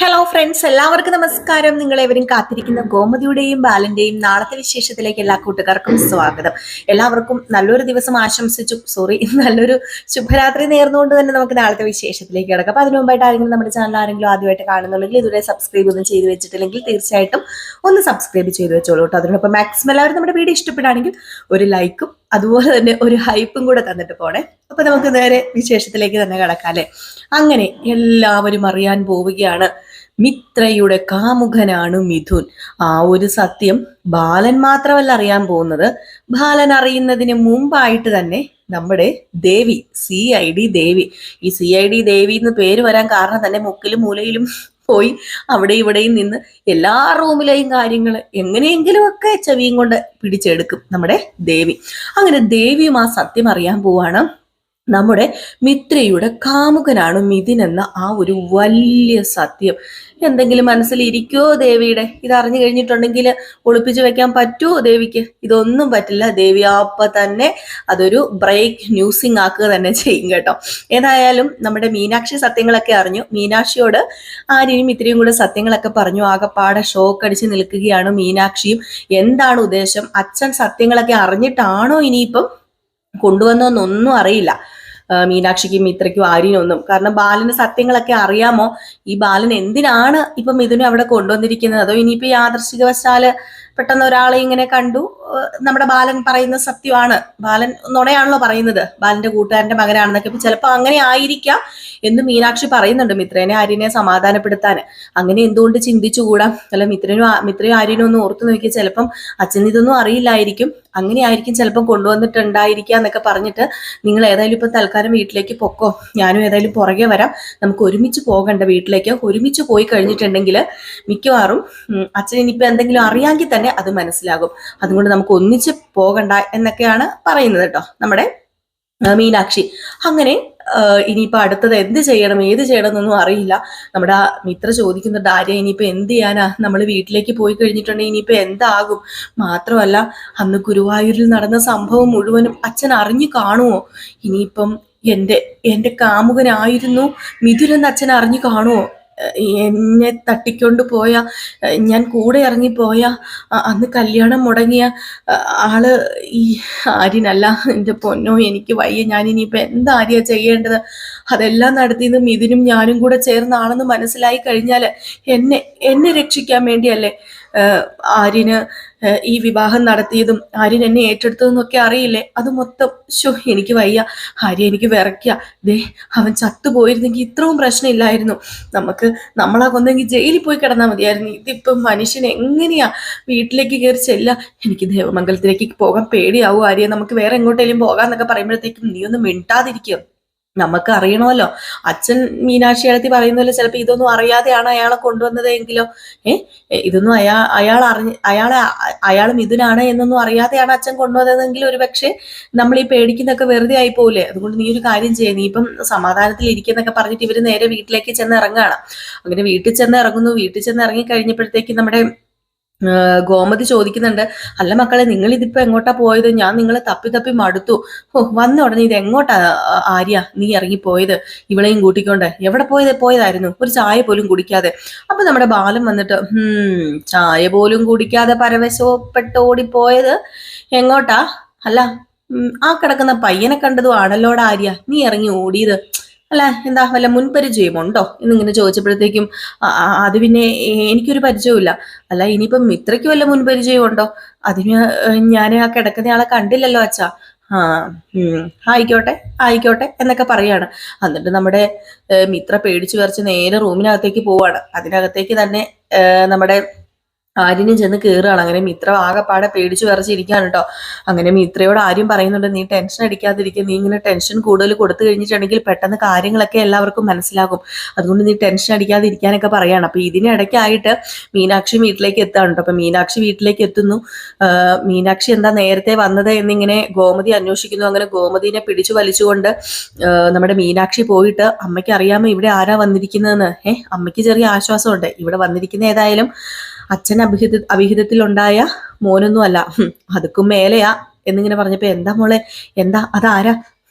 Hello friends, എല്ലാവർക്കും നമസ്കാരം. നിങ്ങളെവരും കാത്തിരിക്കുന്ന ഗോമതിയുടെയും ബാലന്റെയും നാളത്തെ വിശേഷത്തിലേക്ക് എല്ലാ കൂട്ടുകാർക്കും സ്വാഗതം. എല്ലാവർക്കും നല്ലൊരു ദിവസം ആശംസിച്ചു, നല്ലൊരു ശുഭരാത്രി നേർന്നുകൊണ്ട് തന്നെ നമുക്ക് നാളത്തെ വിശേഷത്തിലേക്ക് കിടക്കാം. അപ്പൊ അതിനു മുമ്പായിട്ട് ആരെങ്കിലും നമ്മുടെ ചാനൽ ആരെങ്കിലും ആദ്യമായിട്ട് കാണുന്നുണ്ടെങ്കിൽ ഇതുവരെ സബ്സ്ക്രൈബ് ഒന്നും ചെയ്ത് വെച്ചിട്ടില്ലെങ്കിൽ തീർച്ചയായിട്ടും ഒന്ന് സബ്സ്ക്രൈബ് ചെയ്ത് വെച്ചോളൂ കേട്ടോ. അതിനൊപ്പം മാക്സിമം എല്ലാവരും നമ്മുടെ വീഡിയോ ഇഷ്ടപ്പെടുകയാണെങ്കിൽ ഒരു ലൈക്കും അതുപോലെ തന്നെ ഒരു ഹൈപ്പും കൂടെ തന്നിട്ട് പോണേ. അപ്പൊ നമുക്ക് നേരെ വിശേഷത്തിലേക്ക് തന്നെ കിടക്കാം അല്ലെ. അങ്ങനെ എല്ലാവരും അറിയാൻ പോവുകയാണ്, മിത്രയുടെ കാമുകനാണ് മിഥുൻ. ആ ഒരു സത്യം ബാലൻ മാത്രമല്ല അറിയാൻ പോകുന്നത്, ബാലൻ അറിയുന്നതിന് മുമ്പായിട്ട് തന്നെ നമ്മുടെ ദേവി, CID ദേവി. ഈ CID ദേവി എന്ന് പേര് വരാൻ കാരണം തന്നെ മുക്കിലും മൂലയിലും പോയി അവിടെ ഇവിടെയും നിന്ന് എല്ലാ റൂമിലെയും കാര്യങ്ങൾ എങ്ങനെയെങ്കിലും ഒക്കെ ചെവിയും കൊണ്ട് പിടിച്ചെടുക്കും നമ്മുടെ ദേവി. അങ്ങനെ ദേവിയും ആ സത്യം അറിയാൻ പോവാണ്. നമ്മുടെ മിത്രയുടെ കാമുകനാണ് മിഥുൻ എന്ന ആ ഒരു വലിയ സത്യം. എന്തെങ്കിലും മനസ്സിലിരിക്കുവോ ദേവിയുടെ? ഇതറിഞ്ഞു കഴിഞ്ഞിട്ടുണ്ടെങ്കിൽ ഒളിപ്പിച്ചു വെക്കാൻ പറ്റുമോ ദേവിക്ക്? ഇതൊന്നും പറ്റില്ല. ദേവി അപ്പൊ തന്നെ അതൊരു ബ്രേക്ക് ന്യൂസിങ് ആക്കുക തന്നെ ചെയ്യും കേട്ടോ. ഏതായാലും നമ്മുടെ മീനാക്ഷി സത്യങ്ങളൊക്കെ അറിഞ്ഞു. മീനാക്ഷിയോട് ആര്യനും ഇത്രയും കൂടെ സത്യങ്ങളൊക്കെ പറഞ്ഞു. ആകെപ്പാടെ ഷോക്ക് അടിച്ച് നിൽക്കുകയാണ് മീനാക്ഷിയും. എന്താണ് ഉദ്ദേശം? അച്ഛൻ സത്യങ്ങളൊക്കെ അറിഞ്ഞിട്ടാണോ ഇനിയിപ്പം കൊണ്ടുവന്നോന്നൊന്നും അറിയില്ല മീനാക്ഷിക്കും മിത്രയ്ക്കും ആര്യനൊന്നും. കാരണം ബാലന് സത്യങ്ങളൊക്കെ അറിയാമോ? ഈ ബാലൻ എന്തിനാണ് ഇപ്പം മിഥുനെ അവിടെ കൊണ്ടുവന്നിരിക്കുന്നത്? അതോ ഇനിയിപ്പോ യാദൃശ്ചികവശാല് പെട്ടെന്ന് ഒരാളെ ഇങ്ങനെ കണ്ടു, നമ്മുടെ ബാലൻ പറയുന്ന സത്യമാണ്, ബാലൻ നുണയാണല്ലോ പറയുന്നത്, ബാലന്റെ കൂട്ടുകാരന്റെ മകനാണെന്നൊക്കെ, ഇപ്പൊ ചിലപ്പോൾ അങ്ങനെ ആയിരിക്കാം എന്ന് മീനാക്ഷി പറയുന്നുണ്ട് മിത്രേനെ ആര്യനെ സമാധാനപ്പെടുത്താൻ. അങ്ങനെ എന്തുകൊണ്ട് ചിന്തിച്ചുകൂടാ? അല്ല, മിത്രയും ആര്യനും ഒന്ന് ഓർത്തു നോക്കി, ചിലപ്പം അച്ഛൻ ഇതൊന്നും അറിയില്ലായിരിക്കും, അങ്ങനെ ആയിരിക്കും ചിലപ്പം കൊണ്ടുവന്നിട്ടുണ്ടായിരിക്കുക എന്നൊക്കെ പറഞ്ഞിട്ട്, നിങ്ങൾ ഏതായാലും ഇപ്പം തൽക്കാലം വീട്ടിലേക്ക് പൊക്കോ, ഞാനും ഏതായാലും പുറകെ വരാം, നമുക്ക് ഒരുമിച്ച് പോകണ്ട വീട്ടിലേക്ക്. ഒരുമിച്ച് പോയി കഴിഞ്ഞിട്ടുണ്ടെങ്കിൽ മിക്കവാറും അച്ഛൻ ഇനിയിപ്പോൾ എന്തെങ്കിലും അറിയാമെങ്കിൽ തന്നെ അത് മനസ്സിലാകും. അതുകൊണ്ട് നമുക്ക് ഒന്നിച്ച് പോകണ്ട എന്നൊക്കെയാണ് പറയുന്നത് കേട്ടോ നമ്മുടെ മീനാക്ഷി. അങ്ങനെ ഇനിയിപ്പോ അടുത്തത് എന്ത് ചെയ്യണം ഏത് ചെയ്യണം എന്നൊന്നും അറിയില്ല. നമ്മുടെ മിത്ര ചോദിക്കുന്നുണ്ട്, ആര്യ ഇനിയിപ്പോ എന്ത് ചെയ്യാനാ, നമ്മൾ വീട്ടിലേക്ക് പോയി കഴിഞ്ഞിട്ടുണ്ടെങ്കിൽ ഇനിയിപ്പോ എന്താകും? മാത്രമല്ല, അന്ന് ഗുരുവായൂരിൽ നടന്ന സംഭവം മുഴുവനും അച്ഛൻ അറിഞ്ഞു കാണുമോ? ഇനിയിപ്പം എന്റെ കാമുകനായിരുന്നു മിഥുനെന്ന് അച്ഛൻ അറിഞ്ഞു കാണുമോ? എന്നെ തട്ടിക്കൊണ്ട് പോയ, ഞാൻ കൂടെ ഇറങ്ങിപ്പോയ, അന്ന് കല്യാണം മുടങ്ങിയ ആള് ഈ ആര്യനല്ല. എൻ്റെ പൊന്നോ, എനിക്ക് വയ്യ, ഞാൻ ഇനിയിപ്പോൾ എന്താ ആര്യ ചെയ്യേണ്ടത്? അതെല്ലാം നടത്തിയത് മിഥുനും ഞാനും കൂടെ ചേർന്നാണെന്ന് മനസ്സിലായി കഴിഞ്ഞാൽ എന്നെ രക്ഷിക്കാൻ വേണ്ടിയല്ലേ ആര്യന് ഈ വിവാഹം നടത്തിയതും ആര്യൻ എന്നെ ഏറ്റെടുത്തതെന്നൊക്കെ അറിയില്ലേ? അത് മൊത്തം എനിക്ക് വയ്യ ആര്യ, എനിക്ക് വിറയ്ക്കുക. ദേ, അവൻ ചത്തുപോയിരുന്നെങ്കിൽ ഇത്രയും പ്രശ്നമില്ലായിരുന്നു. നമ്മളാ കൊന്നെങ്കിൽ ജയിലിൽ പോയി കിടന്നാൽ മതിയായിരുന്നു. ഇതിപ്പം മനുഷ്യൻ എങ്ങനെയാ വീട്ടിലേക്ക് കയറി ചെല്ല? എനിക്ക് ദേവമംഗലത്തിലേക്ക് പോകാൻ പേടിയാവും ആര്യ, നമുക്ക് വേറെ എങ്ങോട്ടേലും പോകാന്നൊക്കെ പറയുമ്പോഴത്തേക്കും നീ ഒന്ന് മിണ്ടാതിരിക്കും. നമുക്ക് അറിയണമല്ലോ, അച്ഛൻ മീനാക്ഷി അടുത്ത് പറയുന്നല്ലോ, ചിലപ്പോൾ ഇതൊന്നും അറിയാതെയാണ് അയാളെ കൊണ്ടുവന്നത് എങ്കിലോ? ഇതൊന്നും അയാൾ മിഥുനാണ് എന്നൊന്നും അറിയാതെയാണ് അച്ഛൻ കൊണ്ടുവന്നതെങ്കിൽ ഒരു പക്ഷേ നമ്മൾ ഈ പേടിക്കുന്നൊക്കെ വെറുതെ ആയി പോകില്ലേ? അതുകൊണ്ട് നീ ഒരു കാര്യം ചെയ്യേ, നീ ഇപ്പം സമാധാനത്തിൽ ഇരിക്കുന്നൊക്കെ പറഞ്ഞിട്ട് ഇവര് നേരെ വീട്ടിലേക്ക് ചെന്ന് ഇറങ്ങുകയാണ്. അങ്ങനെ വീട്ടിൽ ചെന്ന് ഇറങ്ങുന്നു. വീട്ടിൽ ചെന്ന് ഇറങ്ങി കഴിഞ്ഞപ്പോഴത്തേക്ക് നമ്മുടെ ഗോമതി ചോദിക്കുന്നുണ്ട്, അല്ല മക്കളെ, നിങ്ങൾ ഇതിപ്പോ എങ്ങോട്ടാ പോയത്? ഞാൻ നിങ്ങളെ തപ്പി തപ്പി മടുത്തു. വന്ന ഉടനെ ഇത് എങ്ങോട്ടാ ആര്യ നീ ഇറങ്ങിപ്പോയത്? ഇവളെയും കൂട്ടിക്കൊണ്ട് എവിടെ പോയതായിരുന്നു? ഒരു ചായ പോലും കുടിക്കാതെ. അപ്പൊ നമ്മുടെ ബാലൻ വന്നിട്ട്, ചായ പോലും കുടിക്കാതെ പരവശപ്പെട്ട് ഓടിപ്പോയത് എങ്ങോട്ടാ? അല്ല, ആ കിടക്കുന്ന പയ്യനെ കണ്ടതും ആണല്ലോടാ ആര്യ നീ ഇറങ്ങി ഓടിയത്. അല്ല, എന്താ വല്ല മുൻപരിചയമുണ്ടോ എന്നിങ്ങനെ ചോദിച്ചപ്പോഴത്തേക്കും, അത് പിന്നെ എനിക്കൊരു പരിചയമില്ല. അല്ല, ഇനിയിപ്പം മിത്രയ്ക്ക് വല്ല മുൻപരിചയമുണ്ടോ? അതിന് ഞാൻ ആ കിടക്കുന്നയാളെ കണ്ടില്ലല്ലോ അച്ഛാ. ആ ആയിക്കോട്ടെ ആയിക്കോട്ടെ എന്നൊക്കെ പറയാണ്. എന്നിട്ട് നമ്മുടെ മിത്ര പേടിച്ചു വിറച്ച് നേരെ റൂമിനകത്തേക്ക് പോവാണ്. അതിനകത്തേക്ക് തന്നെ നമ്മുടെ ആര്യനും ചെന്ന് കയറുകയാണ്. അങ്ങനെ മിത്ര ആകെപ്പാടെ പേടിച്ചു വിറച്ചിരിക്കുകയാണ് കേട്ടോ. അങ്ങനെ മിത്രയോട് ആര്യം പറയുന്നുണ്ട്, നീ ടെൻഷൻ അടിക്കാതിരിക്കുക, നീ ഇങ്ങനെ ടെൻഷൻ കൂടുതൽ കൊടുത്തു കഴിഞ്ഞിട്ടുണ്ടെങ്കിൽ പെട്ടെന്ന് കാര്യങ്ങളൊക്കെ എല്ലാവർക്കും മനസ്സിലാകും, അതുകൊണ്ട് നീ ടെൻഷൻ അടിക്കാതിരിക്കാനൊക്കെ പറയാണ്. അപ്പൊ ഇതിനിടയ്ക്കായിട്ട് മീനാക്ഷി വീട്ടിലേക്ക് എത്താണ് കേട്ടോ. അപ്പൊ മീനാക്ഷി വീട്ടിലേക്ക് എത്തുന്നു. മീനാക്ഷി എന്താ നേരത്തെ വന്നത് എന്നിങ്ങനെ ഗോമതി അന്വേഷിക്കുന്നു. അങ്ങനെ ഗോമതിനെ പിടിച്ചു വലിച്ചുകൊണ്ട് നമ്മുടെ മീനാക്ഷി പോയിട്ട്, അമ്മയ്ക്ക് അറിയാമോ ഇവിടെ ആരാ വന്നിരിക്കുന്നതെന്ന്? അമ്മയ്ക്ക് ചെറിയ ആശ്വാസമുണ്ട്. ഇവിടെ വന്നിരിക്കുന്ന ഏതായാലും അച്ഛൻ അവിഹിതത്തിലുണ്ടായ മോനൊന്നും അല്ല, അതുക്കും മേലെയാ എന്നിങ്ങനെ പറഞ്ഞപ്പോ, എന്താ മോളെ, എന്താ, അതാരാ?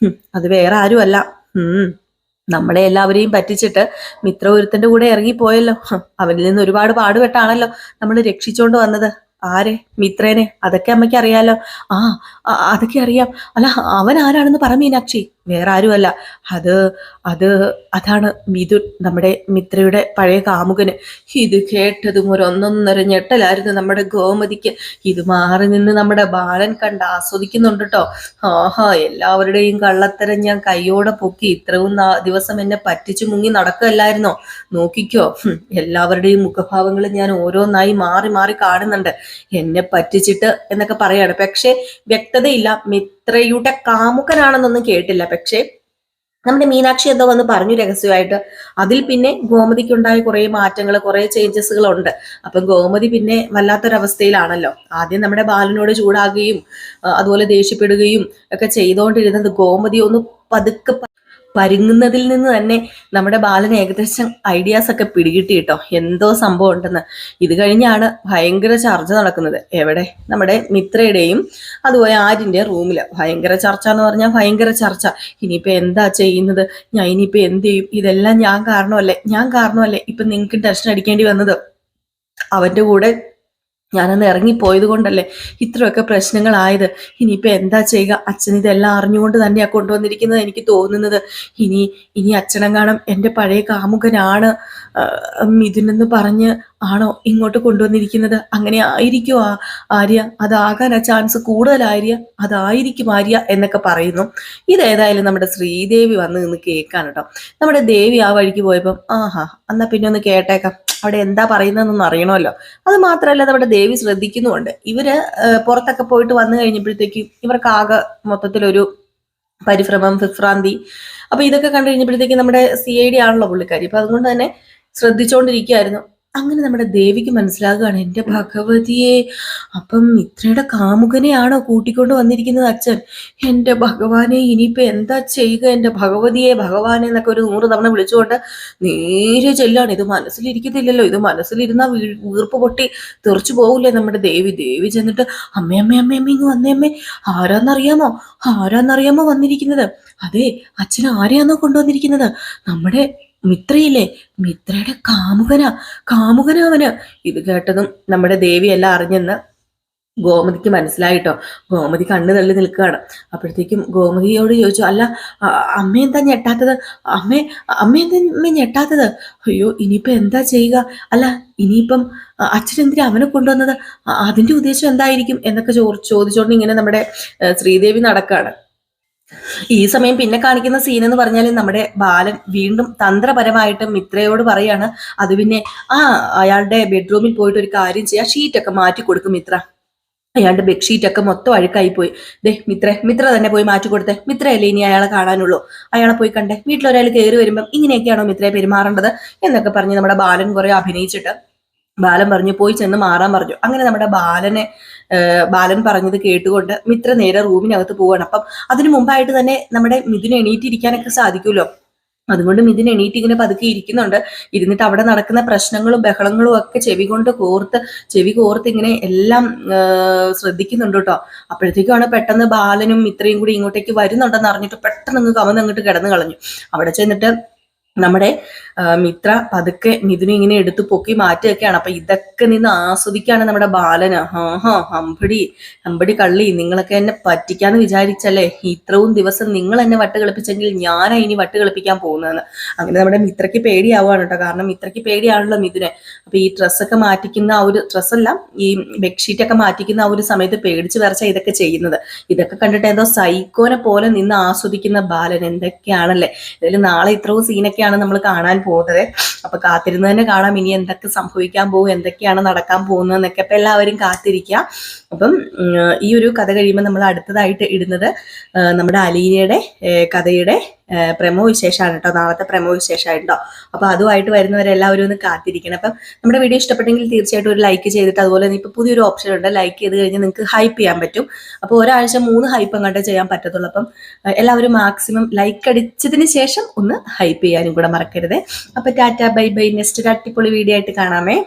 അത് വേറെ ആരും അല്ല, നമ്മളെ എല്ലാവരെയും പറ്റിച്ചിട്ട് മിത്ര ഒരുത്തന്റെ കൂടെ ഇറങ്ങിപ്പോയല്ലോ. അവനിൽ നിന്ന് ഒരുപാട് പാടുപെട്ടാണല്ലോ നമ്മൾ രക്ഷിച്ചോണ്ട് വന്നത്. ആരെ? മിത്രേനെ. അതൊക്കെ അമ്മയ്ക്ക് അറിയാലോ. ആ അതൊക്കെ അറിയാം. അല്ല, അവൻ ആരാണെന്ന് പറ മീനാക്ഷി. വേറെ ആരുമല്ല, അത് അത് അതാണ് മിഥുൻ, നമ്മുടെ മിത്രയുടെ പഴയ കാമുകന്. ഇത് കേട്ടതും ഒരു ഒന്നൊന്നര ഞെട്ടലായിരുന്നു നമ്മുടെ ഗോമതിക്ക്. ഇത് മാറി നിന്ന് നമ്മുടെ ബാലൻ കണ്ട് ആസ്വദിക്കുന്നുണ്ട് കേട്ടോ. ആഹാ, എല്ലാവരുടെയും കള്ളത്തരം ഞാൻ കയ്യോടെ പൊക്കി ഇത്രയും ദിവസം എന്നെ പറ്റിച്ചു മുങ്ങി നടക്കുകയല്ലായിരുന്നോ? നോക്കിക്കോ, എല്ലാവരുടെയും മുഖഭാവങ്ങൾ ഞാൻ ഓരോന്നായി മാറി മാറി കാണുന്നുണ്ട്. എന്നെ പറ്റിച്ചിട്ട് എന്നൊക്കെ പറയാണ്. പക്ഷെ വ്യക്തതയില്ല. മിത്രയുടെ കാമുകനാണെന്നൊന്നും കേട്ടില്ല. പക്ഷെ നമ്മുടെ മീനാക്ഷി എന്തോ വന്ന് പറഞ്ഞു രഹസ്യമായിട്ട്. അതിൽ പിന്നെ ഗോമതിക്കുണ്ടായ കുറെ മാറ്റങ്ങൾ, കുറെ ചേഞ്ചസുകൾ ഉണ്ട്. അപ്പം ഗോമതി പിന്നെ വല്ലാത്തൊരവസ്ഥയിലാണല്ലോ. ആദ്യം നമ്മുടെ ബാലനോട് ചൂടാകുകയും അതുപോലെ ദേഷ്യപ്പെടുകയും ഒക്കെ ചെയ്തുകൊണ്ടിരുന്നത് ഗോമതി ഒന്ന് പതുക്കെ പരുങ്ങുന്നതിൽ നിന്ന് തന്നെ നമ്മുടെ ബാലന് ഏകദേശം ഐഡിയാസ് ഒക്കെ പിടികിട്ടി കേട്ടോ, എന്തോ സംഭവം ഉണ്ടെന്ന്. ഇത് കഴിഞ്ഞാണ് ഭയങ്കര ചർച്ച നടക്കുന്നത്. എവിടെ? നമ്മുടെ മിത്രയുടെയും അതുപോലെ ആര്യന്റെ റൂമില് ഭയങ്കര ചർച്ച എന്ന് പറഞ്ഞാൽ ഭയങ്കര ചർച്ച. ഇനിയിപ്പോ എന്താ ചെയ്യുന്നത്, ഞാൻ ഇനിയിപ്പോ എന്ത് ചെയ്യും, ഇതെല്ലാം ഞാൻ കാരണമല്ലേ ഇപ്പൊ നിങ്ങൾക്ക് ടെൻഷൻ അടിക്കേണ്ടി വന്നത്. അവന്റെ കൂടെ ഞാനന്ന് ഇറങ്ങിപ്പോയത് കൊണ്ടല്ലേ ഇത്രയൊക്കെ പ്രശ്നങ്ങളായത്. ഇനിയിപ്പോൾ എന്താ ചെയ്യുക? അച്ഛൻ ഇതെല്ലാം അറിഞ്ഞുകൊണ്ട് തന്നെയാണ് കൊണ്ടുവന്നിരിക്കുന്നത് എനിക്ക് തോന്നുന്നത്. ഇനി അച്ഛനെങ്ങാനും എൻ്റെ പഴയ കാമുകനാണ് മിഥുനെന്ന് പറഞ്ഞ് ആണോ ഇങ്ങോട്ട് കൊണ്ടുവന്നിരിക്കുന്നത്? അങ്ങനെ ആയിരിക്കും ആര്യ, അതാകാനാ ചാൻസ് കൂടുതൽ ആര്യ, അതായിരിക്കും ആര്യ എന്നൊക്കെ പറയുന്നു. ഇതേതായാലും നമ്മുടെ ശ്രീദേവി വന്ന് നിന്ന് കേൾക്കാൻ കേട്ടോ. നമ്മുടെ ദേവി ആ വഴിക്ക് പോയപ്പം ആഹാ, എന്നാ പിന്നെ ഒന്ന് കേട്ടേക്കാം, അവിടെ എന്താ പറയുന്നതെന്നൊന്നും അറിയണമല്ലോ. അത് മാത്രമല്ല നമ്മുടെ ദേവി ശ്രദ്ധിക്കുന്നുമുണ്ട്. ഇവര് പുറത്തൊക്കെ പോയിട്ട് വന്നു കഴിഞ്ഞപ്പോഴത്തേക്കും ഇവർക്ക് ആകെ മൊത്തത്തിലൊരു പരിഭ്രമം, വിഭ്രാന്തി. അപ്പൊ ഇതൊക്കെ കണ്ടു കഴിഞ്ഞപ്പോഴത്തേക്കും നമ്മുടെ CID ആണല്ലോ പുള്ളിക്കാരി. അപ്പൊ അതുകൊണ്ട് തന്നെ ശ്രദ്ധിച്ചുകൊണ്ടിരിക്കുകയായിരുന്നു. അങ്ങനെ നമ്മുടെ ദേവിക്ക് മനസ്സിലാകുകയാണ്, എൻ്റെ ഭഗവതിയെ, അപ്പം മിത്രയുടെ കാമുകനെയാണോ കൂട്ടിക്കൊണ്ട് വന്നിരിക്കുന്നത് അച്ഛൻ? എൻ്റെ ഭഗവാനെ, ഇനിയിപ്പോ എന്താ ചെയ്യുക എൻ്റെ ഭഗവതിയെ, ഭഗവാനെ എന്നൊക്കെ ഒരു 100 തവണ വിളിച്ചുകൊണ്ട് നേരെ ചെല്ലാണ്. ഇത് മനസ്സിലിരിക്കത്തില്ലല്ലോ, ഇത് മനസ്സിലിരുന്ന വീർപ്പ് പൊട്ടി തെറിച്ചു പോകില്ലേ നമ്മുടെ ദേവി ചെന്നിട്ട് അമ്മേ ഇങ്ങ് വന്നേ അമ്മേ, ആരാന്നറിയാമോ വന്നിരിക്കുന്നത്? അതെ, അച്ഛൻ ആരെയാണോ കൊണ്ടുവന്നിരിക്കുന്നത്? നമ്മുടെ മിത്രയില്ലേ, മിത്രയുടെ കാമുകനാ അവന്. ഇത് കേട്ടതും നമ്മുടെ ദേവി എല്ലാം അറിഞ്ഞെന്ന് ഗോമതിക്ക് മനസ്സിലായിട്ടോ. ഗോമതി കണ്ണു തള്ളി നിൽക്കുകയാണ്. അപ്പോഴത്തേക്കും ഗോമതിയോട് ചോദിച്ചു, അല്ല അമ്മ എന്താ ഞെട്ടാത്തത്? അമ്മ എന്താ ഞെട്ടാത്തത്? അയ്യോ, ഇനിയിപ്പോ എന്താ ചെയ്യുക? അല്ല, ഇനിയിപ്പം അച്ഛനെന്തിനാ അവനെ കൊണ്ടുവന്നത്? അതിന്റെ ഉദ്ദേശം എന്തായിരിക്കും എന്നൊക്കെ ചോദിച്ചോണ്ട് ഇങ്ങനെ നമ്മുടെ ശ്രീദേവി നടക്കുകയാണ്. ഈ സമയം പിന്നെ കാണിക്കുന്ന സീൻ എന്ന് പറഞ്ഞാൽ നമ്മുടെ ബാലൻ വീണ്ടും തന്ത്രപരമായിട്ട് മിത്രയോട് പറയാണ്, അത് പിന്നെ അയാളുടെ ബെഡ്റൂമിൽ പോയിട്ട് ഒരു കാര്യം ചെയ്യാം, ഷീറ്റൊക്കെ മാറ്റി കൊടുക്കും മിത്ര. അയാളുടെ ബെഡ്ഷീറ്റൊക്കെ മൊത്തം അഴുക്കായി പോയി. മിത്ര തന്നെ പോയി മാറ്റി കൊടുത്തേ. മിത്രയല്ലേ ഇനി അയാളെ കാണാനുള്ളൂ, അയാളെ പോയി കണ്ടേ. വീട്ടിലൊരാൾ കയറി വരുമ്പം ഇങ്ങനെയൊക്കെയാണോ മിത്രയെ പെരുമാറേണ്ടത് എന്നൊക്കെ പറഞ്ഞ് നമ്മുടെ ബാലൻ കുറെ അഭിനയിച്ചിട്ട് ബാലൻ പറഞ്ഞു പോയി ചെന്ന് മാറാൻ പറഞ്ഞു. അങ്ങനെ നമ്മുടെ ബാലൻ പറഞ്ഞത് കേട്ടുകൊണ്ട് മിത്ര നേരെ റൂമിനകത്ത് പോവാണ്. അപ്പം അതിനു മുമ്പായിട്ട് തന്നെ നമ്മുടെ മിഥുന് എണീറ്റിരിക്കാനൊക്കെ സാധിക്കുമല്ലോ. അതുകൊണ്ട് മിഥുൻ എണീറ്റ് ഇങ്ങനെ പതുക്കെ ഇരിക്കുന്നുണ്ട്. ഇരുന്നിട്ട് അവിടെ നടക്കുന്ന പ്രശ്നങ്ങളും ബഹളങ്ങളും ഒക്കെ ചെവി കോർത്ത് ഇങ്ങനെ എല്ലാം ശ്രദ്ധിക്കുന്നുണ്ട് കേട്ടോ. അപ്പോഴത്തേക്കാണ് പെട്ടെന്ന് ബാലനും മിത്രയും കൂടി ഇങ്ങോട്ടേക്ക് വരുന്നുണ്ടെന്ന് അറിഞ്ഞിട്ട് പെട്ടെന്ന് കമന്ന് അങ്ങോട്ട് കിടന്നു കളഞ്ഞു. അവിടെ ചെന്നിട്ട് നമ്മുടെ മിത്ര പതുക്കെ മിഥുനെ ഇങ്ങനെ എടുത്ത് പൊക്കി മാറ്റുകയൊക്കെയാണ്. അപ്പൊ ഇതൊക്കെ നിന്ന് ആസ്വദിക്കാണ് നമ്മുടെ ബാലന്. അമ്പടി കള്ളി, നിങ്ങളൊക്കെ എന്നെ പറ്റിക്കാന്ന് വിചാരിച്ചല്ലേ ഇത്രയും ദിവസം നിങ്ങൾ എന്നെ വട്ട് കളിപ്പിച്ചെങ്കിൽ ഞാനാ ഇനി വട്ട് കളിപ്പിക്കാൻ പോകുന്നതെന്ന്. അങ്ങനെ നമ്മുടെ മിത്രയ്ക്ക് പേടിയാവുകയാണ് കേട്ടോ. കാരണം മിത്രയ്ക്ക് പേടിയാണല്ലോ മിഥുനെ. അപ്പൊ ഈ ഡ്രസ്സൊക്കെ മാറ്റിക്കുന്ന ആ ഒരു ഡ്രസ്സല്ല, ഈ ബെഡ്ഷീറ്റൊക്കെ മാറ്റിക്കുന്ന ആ ഒരു സമയത്ത് പേടിച്ച് വരച്ച ഇതൊക്കെ ചെയ്യുന്നത്. ഇതൊക്കെ കണ്ടിട്ട് എന്തോ സൈക്കോനെ പോലെ നിന്ന് ആസ്വദിക്കുന്ന ബാലൻ. എന്തൊക്കെയാണല്ലേ. ഇതിൽ നാളെ ഇത്രയും സീനൊക്കെയാണ് നമ്മൾ കാണാൻ പോകുന്നത്. അപ്പൊ കാത്തിരുന്ന് തന്നെ കാണാം ഇനി എന്തൊക്കെ സംഭവിക്കാൻ പോകും, എന്തൊക്കെയാണ് നടക്കാൻ പോകുന്നതെന്നൊക്കെ. അപ്പൊ എല്ലാവരും കാത്തിരിക്കുക. അപ്പം ഈ ഒരു കഥ കഴിയുമ്പോൾ നമ്മൾ അടുത്തതായിട്ട് ഇടുന്നത് നമ്മുടെ അലീനയുടെ കഥയുടെ പ്രമോ വിശേഷമാണ് കേട്ടോ. നാളത്തെ പ്രമോ വിശേഷമായിട്ടോ. അപ്പൊ അതുമായിട്ട് വരുന്നവരെല്ലാവരും ഒന്ന് കാത്തിരിക്കണം. അപ്പം നമ്മുടെ വീഡിയോ ഇഷ്ടപ്പെട്ടെങ്കിൽ തീർച്ചയായിട്ടും ഒരു ലൈക്ക് ചെയ്തിട്ട്, അതുപോലെ ഇപ്പൊ പുതിയൊരു ഓപ്ഷൻ ഉണ്ട്, ലൈക്ക് ചെയ്ത് കഴിഞ്ഞാൽ നിങ്ങൾക്ക് ഹൈപ്പ് ചെയ്യാൻ പറ്റും. അപ്പോൾ ഒരാഴ്ച 3 ഹൈപ്പ് അങ്ങോട്ടേ ചെയ്യാൻ പറ്റത്തുള്ളൂ. അപ്പം എല്ലാവരും മാക്സിമം ലൈക്ക് അടിച്ചതിന് ശേഷം ഒന്ന് ഹൈപ്പ് ചെയ്യാനും കൂടെ മറക്കരുത്. അപ്പൊ ടാറ്റ ബൈ ബൈ. നെക്സ്റ്റ് ഒരു അടിപൊളി വീഡിയോ ആയിട്ട് കാണാമേ.